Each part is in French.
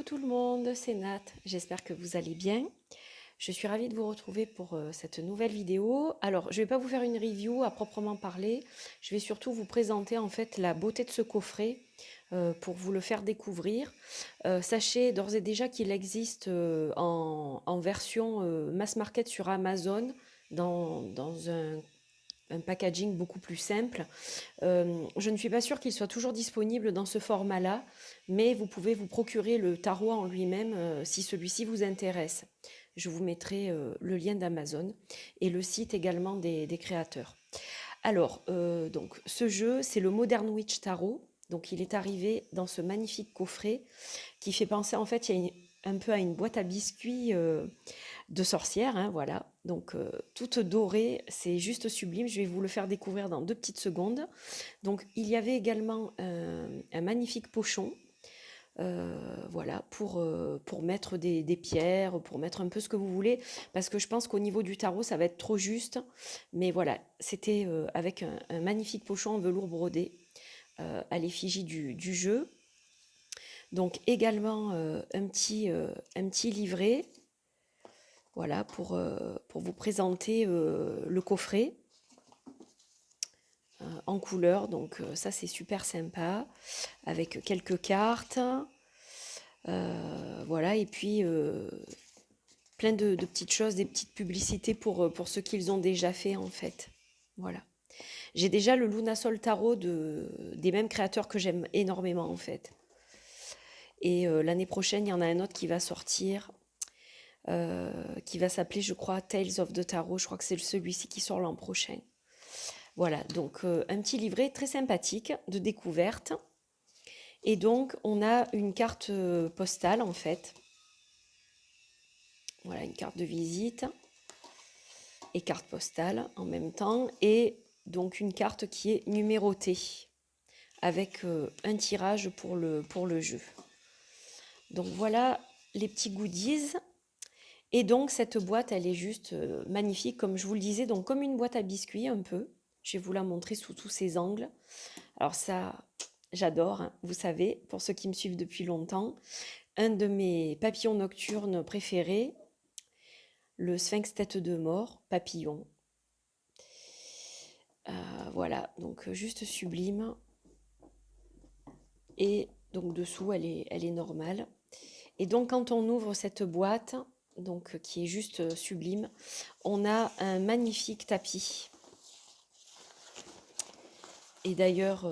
tout le monde, c'est Nat, j'espère que vous allez bien. Je suis ravie de vous retrouver pour cette nouvelle vidéo. Alors, je ne vais pas vous faire une review à proprement parler, je vais surtout vous présenter en fait la beauté de ce coffret pour vous le faire découvrir. Sachez d'ores et déjà qu'il existe en version mass market sur Amazon dans un packaging beaucoup plus simple. Je ne suis pas sûre qu'il soit toujours disponible dans ce format-là, mais vous pouvez vous procurer le tarot en lui-même si celui-ci vous intéresse. Je vous mettrai le lien d'Amazon et le site également des créateurs. Alors, donc, ce jeu, c'est le Modern Witch Tarot. Donc, il est arrivé dans ce magnifique coffret qui fait penser, en fait, un peu à une boîte à biscuits de sorcière, hein, voilà. Donc, toute dorée, c'est juste sublime. Je vais vous le faire découvrir dans 2 petites secondes. Donc, il y avait également un magnifique pochon, voilà, pour mettre des pierres, pour mettre un peu ce que vous voulez, parce que je pense qu'au niveau du tarot, ça va être trop juste. Mais voilà, c'était avec un magnifique pochon en velours brodé à l'effigie du jeu. Donc, également un petit livret, voilà, pour vous présenter le coffret en couleur. Donc, ça, c'est super sympa, avec quelques cartes. Voilà, et puis plein de petites choses, des petites publicités pour ce qu'ils ont déjà fait en fait. Voilà. J'ai déjà le Lunasol Tarot des mêmes créateurs que j'aime énormément en fait. Et l'année prochaine, il y en a un autre qui va sortir, qui va s'appeler, je crois, Tales of the Tarot. Je crois que c'est celui-ci qui sort l'an prochain. Voilà, donc un petit livret très sympathique de découverte. Et donc, on a une carte postale en fait. Voilà, une carte de visite et carte postale en même temps. Et donc une carte qui est numérotée avec un tirage pour le jeu. Donc voilà les petits goodies. Et donc cette boîte, elle est juste magnifique, comme je vous le disais, donc comme une boîte à biscuits un peu. Je vais vous la montrer sous tous ses angles. Alors ça, j'adore, hein, vous savez, pour ceux qui me suivent depuis longtemps. Un de mes papillons nocturnes préférés, le sphinx tête de mort, papillon. Voilà, donc juste sublime. Et donc dessous, elle est normale. Et donc quand on ouvre cette boîte, donc qui est juste sublime, on a un magnifique tapis. Et d'ailleurs,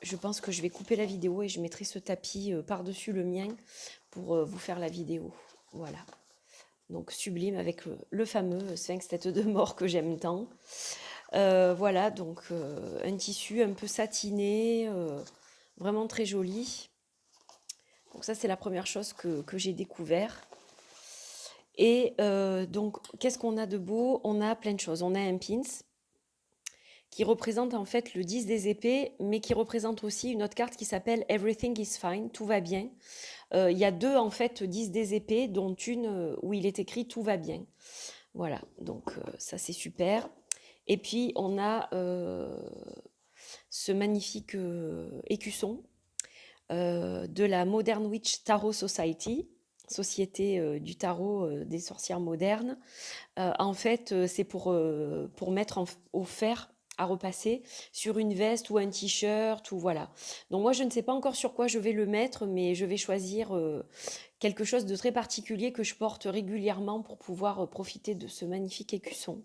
je pense que je vais couper la vidéo et je mettrai ce tapis par-dessus le mien pour vous faire la vidéo. Voilà. Donc sublime avec le fameux sphinx tête de mort que j'aime tant. Voilà, donc un tissu un peu satiné, vraiment très joli. Donc ça, c'est la première chose que j'ai découvert. Et donc, qu'est-ce qu'on a de beau? On a plein de choses. On a un pins qui représente en fait le 10 des épées, mais qui représente aussi une autre carte qui s'appelle Everything is fine, tout va bien. Il y a deux en fait 10 des épées, dont une où il est écrit tout va bien. Voilà, donc ça c'est super. Et puis on a ce magnifique écusson de la Modern Witch Tarot Society, société du tarot des sorcières modernes. En fait, c'est pour mettre au fer à repasser sur une veste ou un t-shirt ou voilà. Donc moi je ne sais pas encore sur quoi je vais le mettre, mais je vais choisir quelque chose de très particulier que je porte régulièrement pour pouvoir profiter de ce magnifique écusson.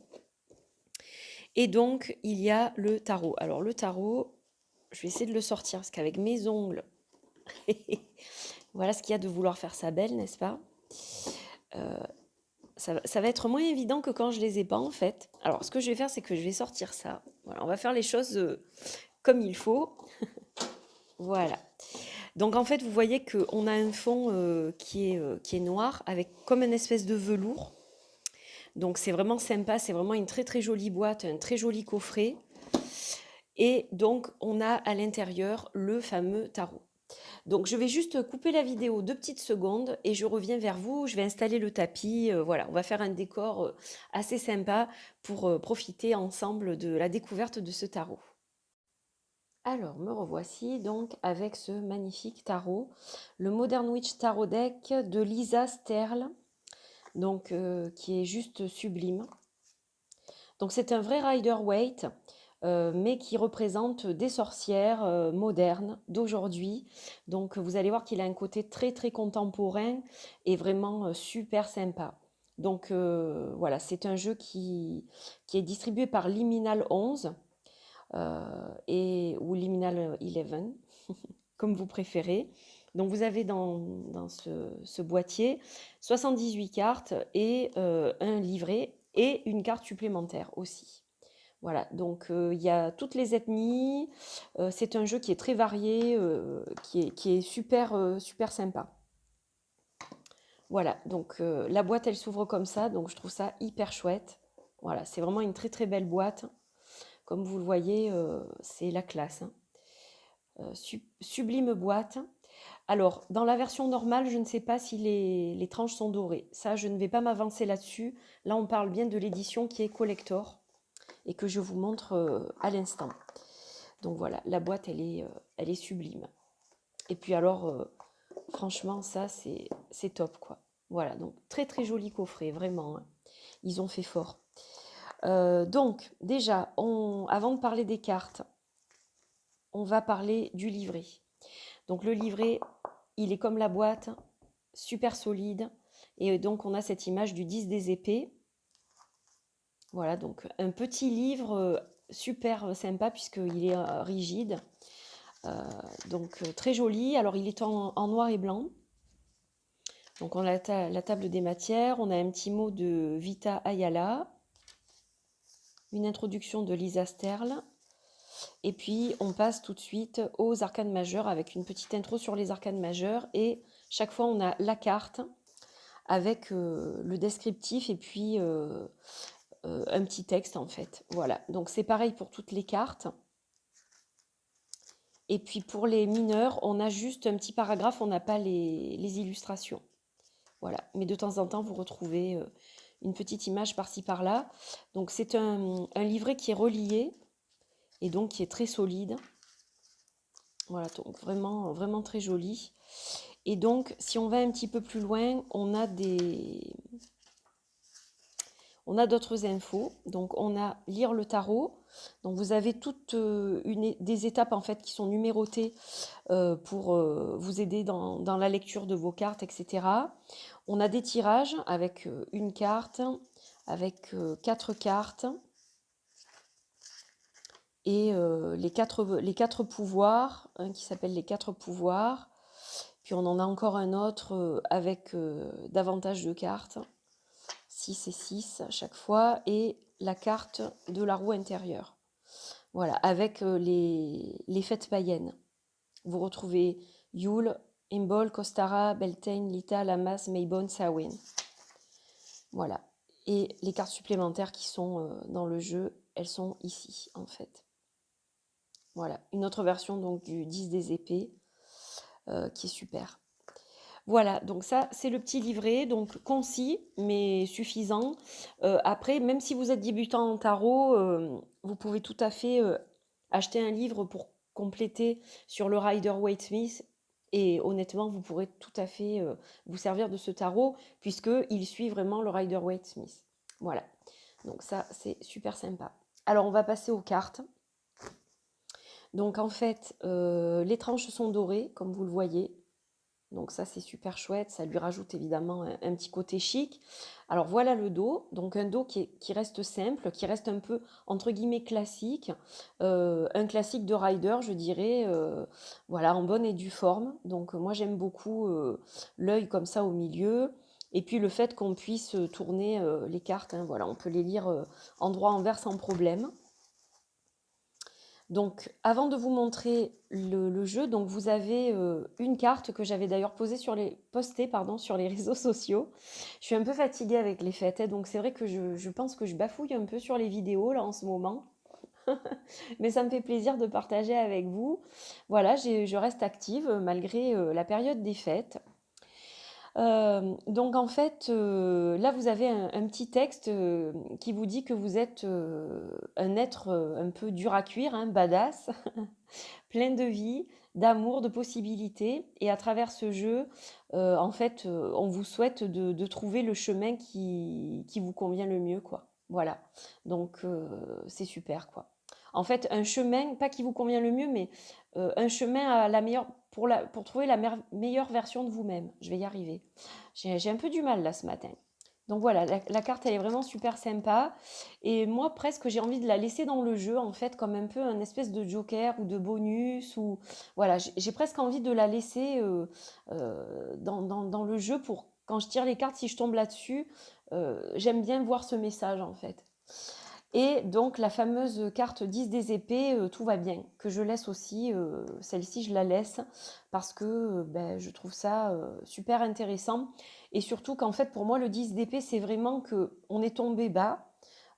Et donc il y a le tarot. Alors le tarot, je vais essayer de le sortir parce qu'avec mes ongles, voilà ce qu'il y a de vouloir faire ça belle, n'est-ce pas? Ça va être moins évident que quand je les ai pas en fait. Alors ce que je vais faire, c'est que je vais sortir ça. Voilà, on va faire les choses comme il faut. Voilà. Donc en fait, vous voyez qu'on a un fond qui est noir avec comme une espèce de velours. Donc c'est vraiment sympa, c'est vraiment une très très jolie boîte, un très joli coffret. Et donc on a à l'intérieur le fameux tarot. Donc je vais juste couper la vidéo 2 petites secondes et je reviens vers vous. Je vais installer le tapis. Voilà, on va faire un décor assez sympa pour profiter ensemble de la découverte de ce tarot. Alors, me revoici donc avec ce magnifique tarot, le Modern Witch Tarot Deck de Lisa Sterle, donc qui est juste sublime. Donc c'est un vrai Rider-Waite, mais qui représente des sorcières modernes d'aujourd'hui. Donc vous allez voir qu'il a un côté très très contemporain et vraiment super sympa. Donc voilà, c'est un jeu qui est distribué par Liminal 11 ou Liminal 11, comme vous préférez. Donc vous avez dans ce boîtier 78 cartes et un livret et une carte supplémentaire aussi. Voilà, donc il y a toutes les ethnies. C'est un jeu qui est très varié, qui est super, super sympa. Voilà, donc la boîte, elle s'ouvre comme ça, donc je trouve ça hyper chouette. Voilà, c'est vraiment une très très belle boîte. Comme vous le voyez, c'est la classe, hein. Sublime boîte. Alors, dans la version normale, je ne sais pas si les tranches sont dorées. Ça, je ne vais pas m'avancer là-dessus. Là, on parle bien de l'édition qui est collector et que je vous montre à l'instant. Donc voilà, la boîte, elle est sublime. Et puis alors, franchement, ça, c'est top, quoi. Voilà, donc très très joli coffret, vraiment, hein. Ils ont fait fort. Donc, déjà, avant de parler des cartes, on va parler du livret. Donc le livret, il est comme la boîte, super solide. Et donc on a cette image du 10 des épées. Voilà, donc un petit livre super sympa puisqu'il est rigide. Donc très joli. Alors il est en noir et blanc. Donc on a la table des matières. On a un petit mot de Vita Ayala. Une introduction de Lisa Sterle. Et puis, on passe tout de suite aux arcanes majeures avec une petite intro sur les arcanes majeures. Et chaque fois, on a la carte avec le descriptif et puis un petit texte, en fait. Voilà, donc c'est pareil pour toutes les cartes. Et puis, pour les mineurs, on a juste un petit paragraphe, on n'a pas les illustrations. Voilà, mais de temps en temps, vous retrouvez une petite image par-ci, par-là. Donc, c'est un livret qui est relié et donc qui est très solide. Voilà, donc vraiment, vraiment très joli. Et donc, si on va un petit peu plus loin, on a d'autres infos. Donc, on a lire le tarot. Donc, vous avez toutes des étapes en fait qui sont numérotées pour vous aider dans la lecture de vos cartes, etc. On a des tirages avec une carte, avec 4 cartes et les quatre pouvoirs, hein, qui s'appellent les 4 pouvoirs. Puis on en a encore un autre avec davantage de cartes, 6 et 6 à chaque fois, et la carte de la roue intérieure. Voilà, avec les fêtes païennes. Vous retrouvez Yule, Imbolc, Kostara, Beltane, Lita, Lamas, Maybone, Samhain. Voilà. Et les cartes supplémentaires qui sont dans le jeu, elles sont ici, en fait. Voilà. Une autre version donc du 10 des épées, qui est super. Voilà, donc ça, c'est le petit livret, donc concis, mais suffisant. Après, même si vous êtes débutant en tarot, vous pouvez tout à fait acheter un livre pour compléter sur le Rider-Waite-Smith. Et honnêtement, vous pourrez tout à fait vous servir de ce tarot, puisqu'il suit vraiment le Rider-Waite-Smith. Voilà, donc ça, c'est super sympa. Alors, on va passer aux cartes. Donc, en fait, les tranches sont dorées, comme vous le voyez. Donc ça, c'est super chouette. Ça lui rajoute évidemment un petit côté chic. Alors voilà le dos. Donc un dos qui reste simple, qui reste un peu, entre guillemets, classique. Un classique de rider, je dirais. Voilà, en bonne et due forme. Donc moi, j'aime beaucoup l'œil comme ça au milieu. Et puis le fait qu'on puisse tourner les cartes. Hein, voilà, on peut les lire en droit envers sans problème. Donc, avant de vous montrer le jeu, donc vous avez une carte que j'avais d'ailleurs postée sur les réseaux sociaux. Je suis un peu fatiguée avec les fêtes, hein, donc c'est vrai que je pense que je bafouille un peu sur les vidéos là en ce moment. Mais ça me fait plaisir de partager avec vous. Voilà, je reste active malgré la période des fêtes. Donc en fait, là vous avez un petit texte qui vous dit que vous êtes un être un peu dur à cuire, hein, badass, plein de vie, d'amour, de possibilités. Et à travers ce jeu, en fait, on vous souhaite de trouver le chemin qui vous convient le mieux, quoi. Voilà. Donc c'est super, quoi. En fait, un chemin, pas qui vous convient le mieux, mais un chemin à la meilleure, pour trouver la meilleure version de vous-même. Je vais y arriver. J'ai un peu du mal là ce matin. Donc voilà, la carte elle est vraiment super sympa. Et moi presque j'ai envie de la laisser dans le jeu en fait comme un peu un espèce de joker ou de bonus. Ou voilà, j'ai presque envie de la laisser dans le jeu pour quand je tire les cartes, si je tombe là-dessus, j'aime bien voir ce message en fait. Et donc la fameuse carte 10 des épées, tout va bien, que je laisse aussi, celle-ci je la laisse parce que ben, je trouve ça super intéressant. Et surtout qu'en fait pour moi le 10 d'épée c'est vraiment qu'on est tombé bas.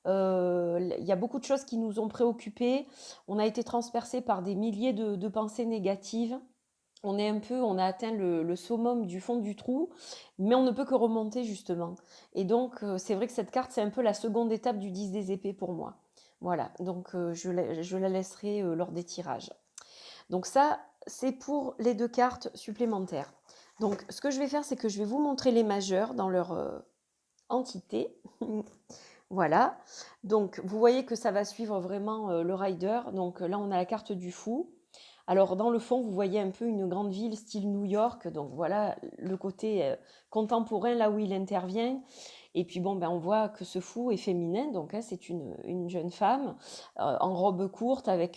Il y a beaucoup de choses qui nous ont préoccupés. On a été transpercé par des milliers de pensées négatives. On a atteint le summum du fond du trou, mais on ne peut que remonter justement. Et donc, c'est vrai que cette carte, c'est un peu la seconde étape du 10 des épées pour moi. Voilà, donc je la laisserai lors des tirages. Donc ça, c'est pour les deux cartes supplémentaires. Donc, ce que je vais faire, c'est que je vais vous montrer les majeurs dans leur entité. Voilà, donc vous voyez que ça va suivre vraiment le rider. Donc là, on a la carte du fou. Alors dans le fond, vous voyez un peu une grande ville style New York. Donc voilà le côté contemporain, là où il intervient. Et puis bon, ben, on voit que ce fou est féminin. Donc hein, c'est une jeune femme en robe courte avec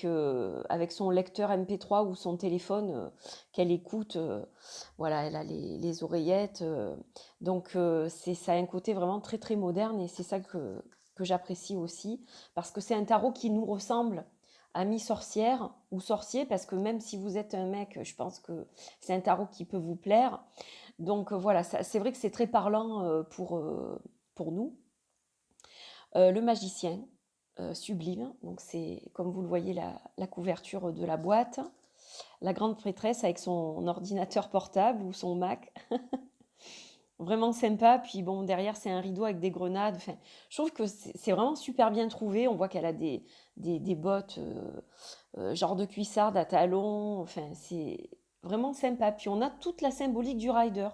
son lecteur MP3 ou son téléphone qu'elle écoute. Voilà, elle a les oreillettes. Donc ça a un côté vraiment très très moderne et c'est ça que j'apprécie aussi parce que c'est un tarot qui nous ressemble à mi-sorcière ou sorcier parce que même si vous êtes un mec, je pense que c'est un tarot qui peut vous plaire. Donc voilà, c'est vrai que c'est très parlant pour nous. Le magicien, sublime, donc c'est comme vous le voyez la couverture de la boîte. La grande prêtresse avec son ordinateur portable ou son Mac. Vraiment sympa. Puis bon, derrière, c'est un rideau avec des grenades. Enfin, je trouve que c'est vraiment super bien trouvé. On voit qu'elle a des bottes genre de cuissardes à talons. Enfin, c'est vraiment sympa. Puis on a toute la symbolique du rider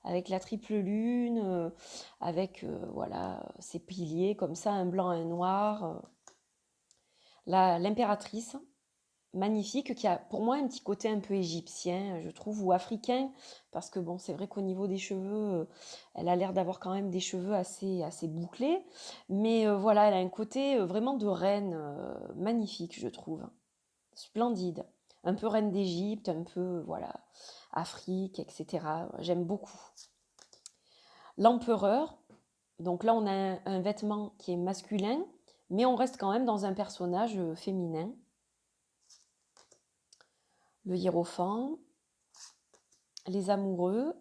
avec la triple lune, avec voilà, ces piliers comme ça, un blanc, un noir. L'impératrice magnifique, qui a pour moi un petit côté un peu égyptien, je trouve, ou africain, parce que bon, c'est vrai qu'au niveau des cheveux, elle a l'air d'avoir quand même des cheveux assez bouclés, mais voilà, elle a un côté vraiment de reine, magnifique, je trouve, splendide, un peu reine d'Égypte, un peu, voilà, Afrique, etc. J'aime beaucoup. L'empereur, donc là on a un vêtement qui est masculin, mais on reste quand même dans un personnage féminin. Le hiérophant, les amoureux.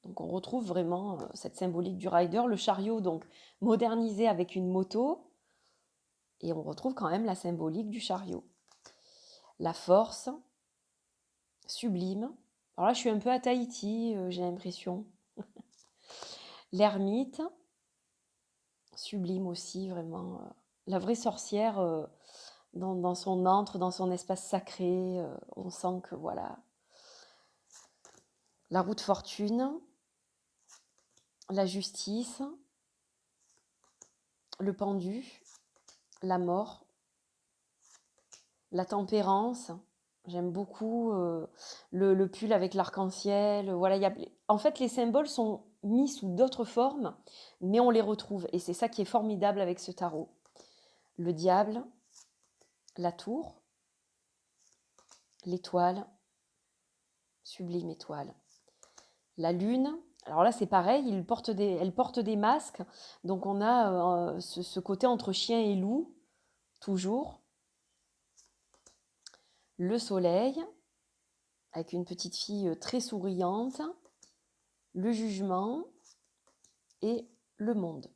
Donc on retrouve vraiment cette symbolique du rider, le chariot donc modernisé avec une moto, et on retrouve quand même la symbolique du chariot. La force, sublime. Alors là je suis un peu à Tahiti, j'ai l'impression. L'ermite, sublime aussi, vraiment. La vraie sorcière dans son antre, dans son espace sacré, on sent que voilà. La roue de fortune, la justice, le pendu, la mort, la tempérance. J'aime beaucoup le pull avec l'arc-en-ciel. Voilà, en fait, les symboles sont mis sous d'autres formes, mais on les retrouve. Et c'est ça qui est formidable avec ce tarot. Le diable, la tour, l'étoile, sublime étoile. La lune, alors là c'est pareil, elle porte des masques. Donc on a ce côté entre chien et loup, toujours. Le soleil, avec une petite fille très souriante, le jugement et le monde.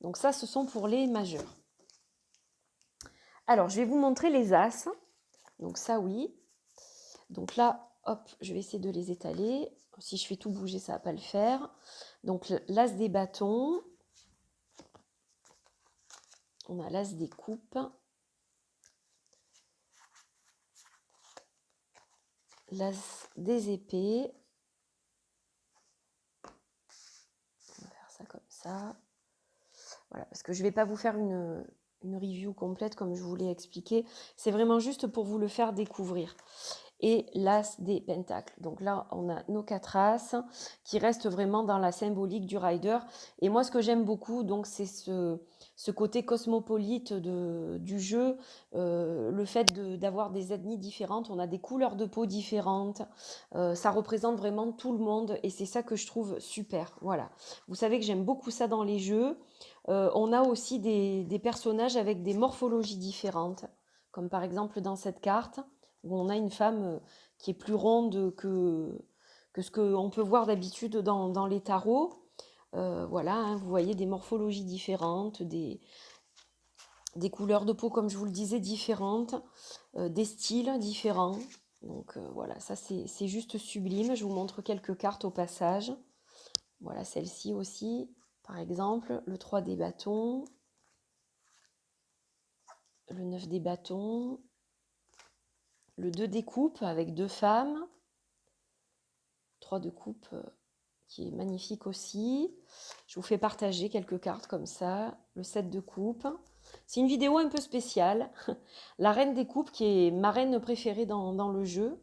Donc ça, ce sont pour les majeurs. Alors, je vais vous montrer les as. Donc ça, oui. Donc là, hop, je vais essayer de les étaler. Si je fais tout bouger, ça ne va pas le faire. Donc l'as des bâtons. On a l'as des coupes. L'as des épées. On va faire ça comme ça. Voilà, parce que je ne vais pas vous faire une review complète comme je vous l'ai expliqué. C'est vraiment juste pour vous le faire découvrir. Et l'as des pentacles. Donc là, on a nos 4 as qui restent vraiment dans la symbolique du rider. Et moi, ce que j'aime beaucoup, donc, c'est ce côté cosmopolite du jeu, le fait d'avoir des ethnies différentes. On a des couleurs de peau différentes. Ça représente vraiment tout le monde et c'est ça que je trouve super. Voilà. Vous savez que j'aime beaucoup ça dans les jeux. On a aussi des personnages avec des morphologies différentes, comme par exemple dans cette carte où on a une femme qui est plus ronde que ce qu'on peut voir d'habitude dans les tarots. Voilà, hein, vous voyez des morphologies différentes, des couleurs de peau, comme je vous le disais, différentes, des styles différents. Donc voilà, ça c'est juste sublime. Je vous montre quelques cartes au passage. Voilà, celle-ci aussi, par exemple, le 3 des bâtons, le 9 des bâtons, le 2 des coupes avec 2 femmes, 3 de coupe qui est magnifique aussi. Je vous fais partager quelques cartes comme ça. Le 7 de coupe. C'est une vidéo un peu spéciale. La reine des coupes qui est ma reine préférée dans le jeu.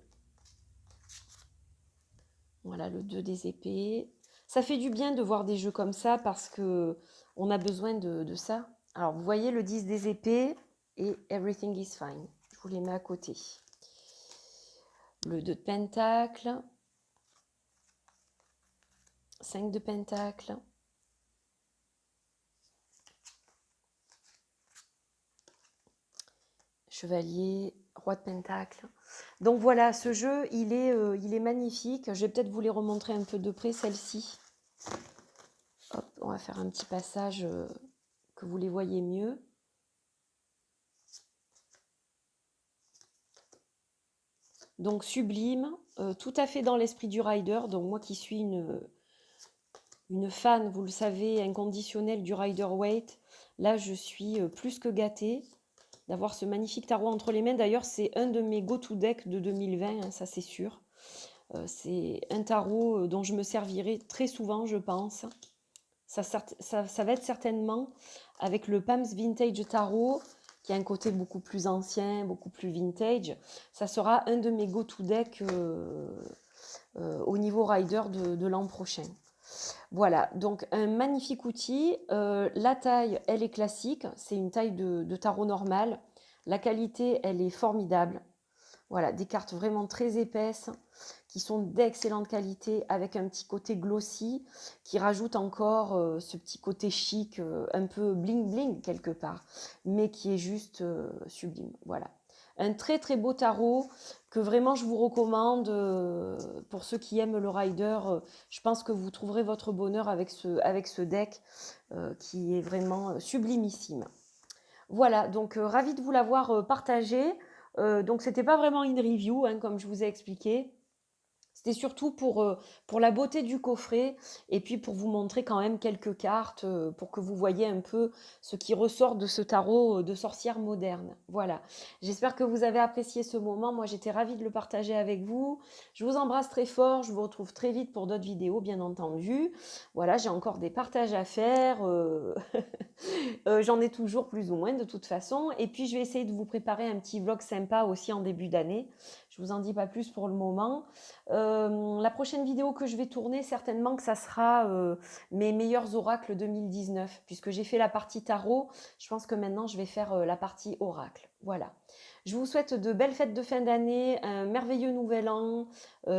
Voilà le 2 des épées. Ça fait du bien de voir des jeux comme ça parce que on a besoin de ça. Alors vous voyez le 10 des épées et Everything is Fine. Je vous les mets à côté. Le 2 de pentacles. 5 de pentacles. Chevalier, roi de pentacle. Donc voilà, ce jeu, il est magnifique. Je vais peut-être vous les remontrer un peu de près, celle-ci. Hop, on va faire un petit passage que vous les voyez mieux. Donc sublime, tout à fait dans l'esprit du rider. Donc moi qui suis une fan, vous le savez, inconditionnelle du Rider-Waite, là je suis plus que gâtée d'avoir ce magnifique tarot entre les mains. D'ailleurs, c'est un de mes go-to decks de 2020, hein, ça c'est sûr. C'est un tarot dont je me servirai très souvent, je pense. Ça va être certainement avec le Pams Vintage Tarot, qui a un côté beaucoup plus ancien, beaucoup plus vintage. Ça sera un de mes go-to decks au niveau rider de l'an prochain. Voilà, donc un magnifique outil. La taille, elle est classique. C'est une taille de tarot normale. La qualité, elle est formidable. Voilà, des cartes vraiment très épaisses qui sont d'excellente qualité avec un petit côté glossy qui rajoute encore ce petit côté chic, un peu bling bling quelque part, mais qui est juste sublime. Voilà. Un très très beau tarot que vraiment je vous recommande pour ceux qui aiment le rider. Je pense que vous trouverez votre bonheur avec ce deck qui est vraiment sublimissime. Voilà, donc ravi de vous l'avoir partagé. Donc c'était pas vraiment une review, hein, comme je vous ai expliqué. C'était surtout pour la beauté du coffret et puis pour vous montrer quand même quelques cartes pour que vous voyez un peu ce qui ressort de ce tarot de sorcière moderne. Voilà, j'espère que vous avez apprécié ce moment. Moi, j'étais ravie de le partager avec vous. Je vous embrasse très fort. Je vous retrouve très vite pour d'autres vidéos, bien entendu. Voilà, j'ai encore des partages à faire. J'en ai toujours plus ou moins de toute façon. Et puis, je vais essayer de vous préparer un petit vlog sympa aussi en début d'année. Je vous en dis pas plus pour le moment. La prochaine vidéo que je vais tourner, certainement que ça sera mes meilleurs oracles 2019, puisque j'ai fait la partie tarot. Je pense que maintenant, je vais faire la partie oracle. Voilà. Je vous souhaite de belles fêtes de fin d'année, un merveilleux nouvel an,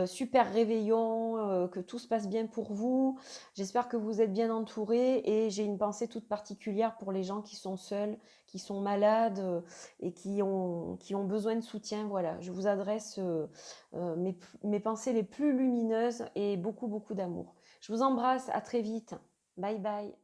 super réveillon, que tout se passe bien pour vous. J'espère que vous êtes bien entourés et j'ai une pensée toute particulière pour les gens qui sont seuls, qui sont malades et qui ont besoin de soutien. Voilà, je vous adresse mes pensées les plus lumineuses et beaucoup, beaucoup d'amour. Je vous embrasse, à très vite. Bye bye.